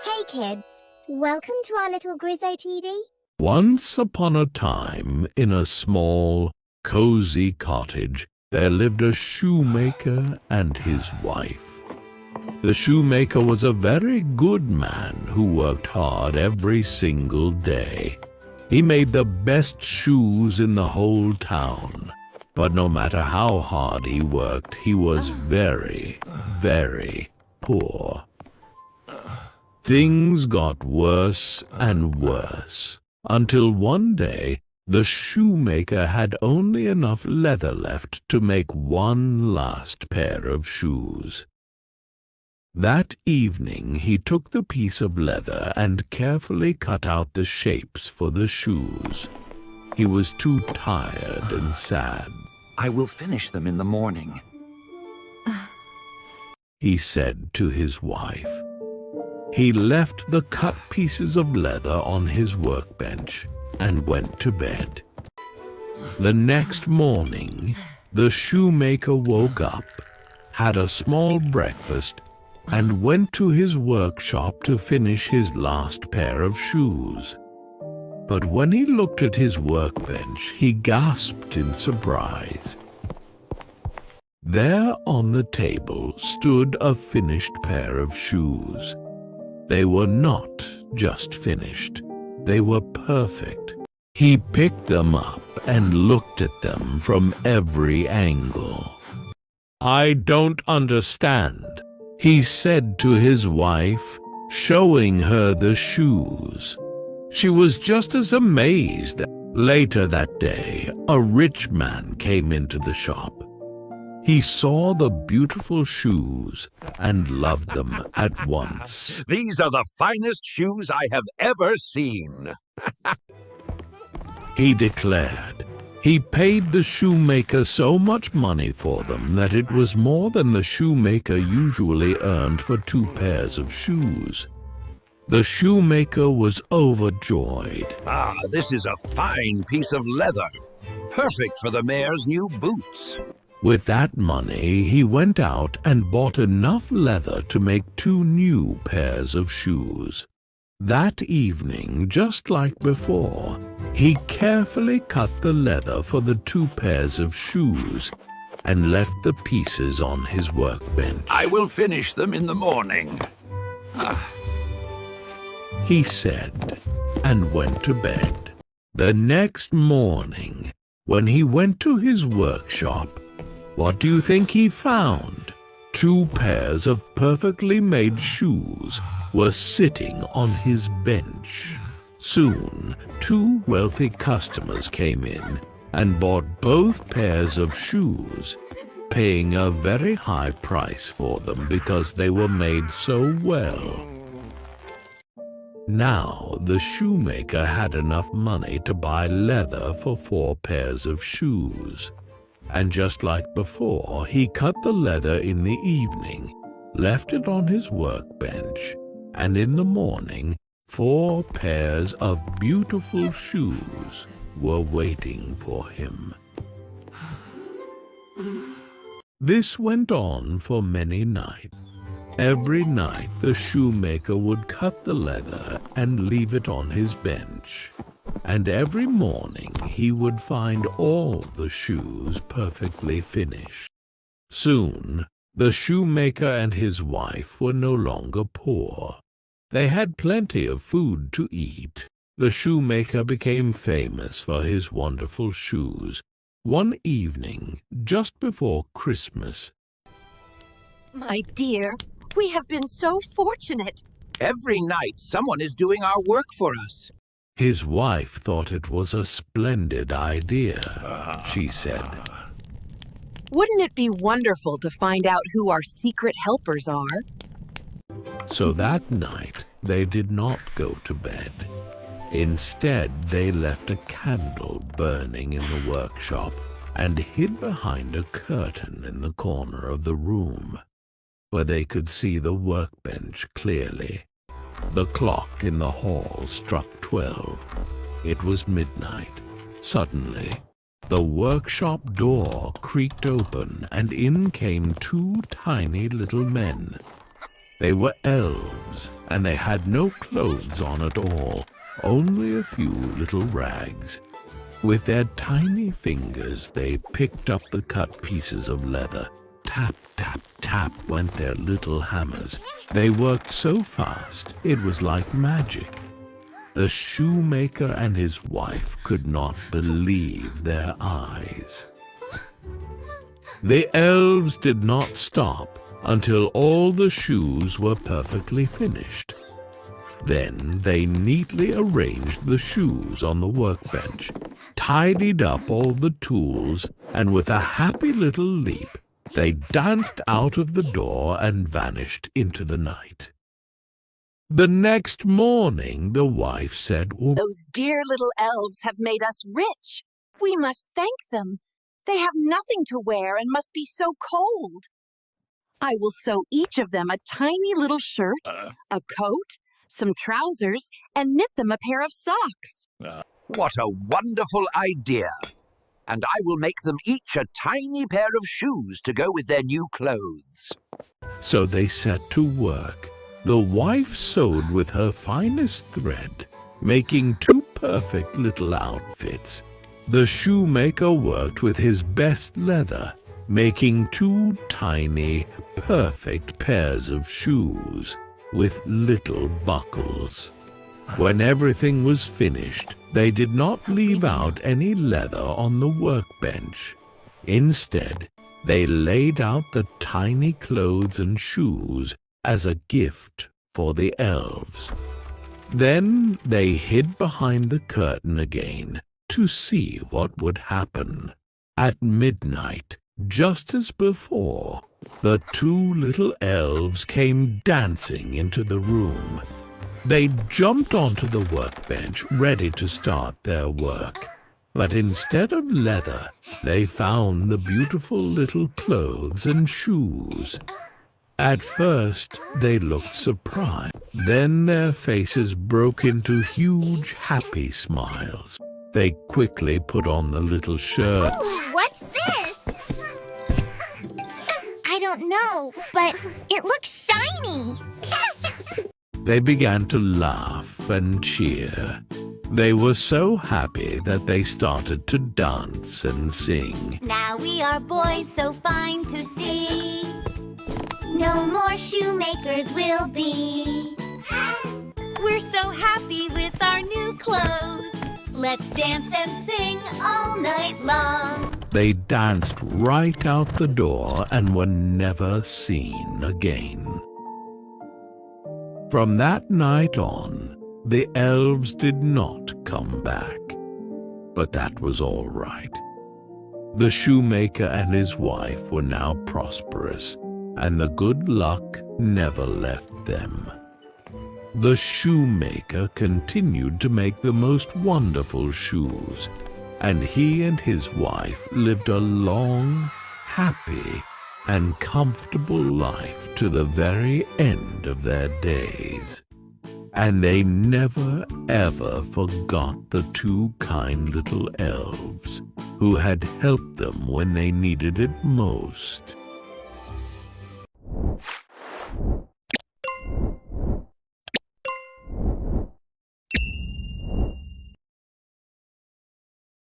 Hey kids, welcome to our little Grizzo TV. Once upon a time, in a small, cozy cottage, there lived a shoemaker and his wife. The shoemaker was a very good man who worked hard every single day. He made the best shoes in the whole town. But no matter how hard he worked, he was very, very poor. Things got worse and worse, until one day the shoemaker had only enough leather left to make one last pair of shoes. That evening he took the piece of leather and carefully cut out the shapes for the shoes. He was too tired and sad. I will finish them in the morning, he said to his wife. He left the cut pieces of leather on his workbench and went to bed. The next morning, the shoemaker woke up, had a small breakfast, and went to his workshop to finish his last pair of shoes. But when he looked at his workbench, he gasped in surprise. There on the table stood a finished pair of shoes. They were not just finished, they were perfect. He picked them up and looked at them from every angle. "I don't understand," he said to his wife, showing her the shoes. She was just as amazed. Later that day, a rich man came into the shop. He saw the beautiful shoes and loved them at once. "These are the finest shoes I have ever seen," he declared. He paid the shoemaker so much money for them that it was more than the shoemaker usually earned for 2 pairs of shoes. The shoemaker was overjoyed. This is a fine piece of leather. Perfect for the mare's new boots." With that money, he went out and bought enough leather to make 2 new pairs of shoes. That evening, just like before, he carefully cut the leather for the 2 pairs of shoes and left the pieces on his workbench. "I will finish them in the morning," he said, and went to bed. The next morning, when he went to his workshop, what do you think he found? 2 pairs of perfectly made shoes were sitting on his bench. Soon, 2 wealthy customers came in and bought both pairs of shoes, paying a very high price for them because they were made so well. Now the shoemaker had enough money to buy leather for 4 pairs of shoes. And just like before, he cut the leather in the evening, left it on his workbench, and in the morning, 4 pairs of beautiful shoes were waiting for him. This went on for many nights. Every night the shoemaker would cut the leather and leave it on his bench. And every morning he would find all the shoes perfectly finished. Soon, the shoemaker and his wife were no longer poor. They had plenty of food to eat. The shoemaker became famous for his wonderful shoes. One evening, just before Christmas, "My dear, we have been so fortunate." "Every night someone is doing our work for us." his wife thought it was a splendid idea, she said. "Wouldn't it be wonderful to find out who our secret helpers are?" So that night they did not go to bed. Instead, they left a candle burning in the workshop and hid behind a curtain in the corner of the room, where they could see the workbench clearly. The clock in the hall struck 12. It was midnight. Suddenly, the workshop door creaked open, and in came 2 tiny little men. They were elves, and they had no clothes on at all, only a few little rags. With their tiny fingers, they picked up the cut pieces of leather. Tap, tap, tap went their little hammers. They worked so fast, it was like magic. The shoemaker and his wife could not believe their eyes. The elves did not stop until all the shoes were perfectly finished. Then they neatly arranged the shoes on the workbench, tidied up all the tools, and with a happy little leap, they danced out of the door and vanished into the night. The next morning, the wife said, Those dear little elves have made us rich. We must thank them. They have nothing to wear and must be so cold. I will sew each of them a tiny little shirt, a coat, some trousers, and knit them a pair of socks. What a wonderful idea! And I will make them each a tiny pair of shoes to go with their new clothes. So they set to work. The wife sewed with her finest thread, making 2 perfect little outfits. The shoemaker worked with his best leather, making 2 tiny, perfect pairs of shoes with little buckles. When everything was finished, they did not leave out any leather on the workbench. Instead, they laid out the tiny clothes and shoes as a gift for the elves. Then they hid behind the curtain again to see what would happen. At midnight, just as before, the 2 little elves came dancing into the room. They jumped onto the workbench, ready to start their work. But instead of leather, they found the beautiful little clothes and shoes. At first, they looked surprised. Then their faces broke into huge, happy smiles. They quickly put on the little shirts. Ooh, what's this? I don't know, but it looks shiny. They began to laugh and cheer. They were so happy that they started to dance and sing. Now we are boys so fine to see. No more shoemakers will be. We're so happy with our new clothes. Let's dance and sing all night long. They danced right out the door and were never seen again. From that night on, the elves did not come back. But that was all right. The shoemaker and his wife were now prosperous, and the good luck never left them. The shoemaker continued to make the most wonderful shoes, and he and his wife lived a long, happy, and comfortable life to the very end of their days. And they never, ever forgot the 2 kind little elves who had helped them when they needed it most.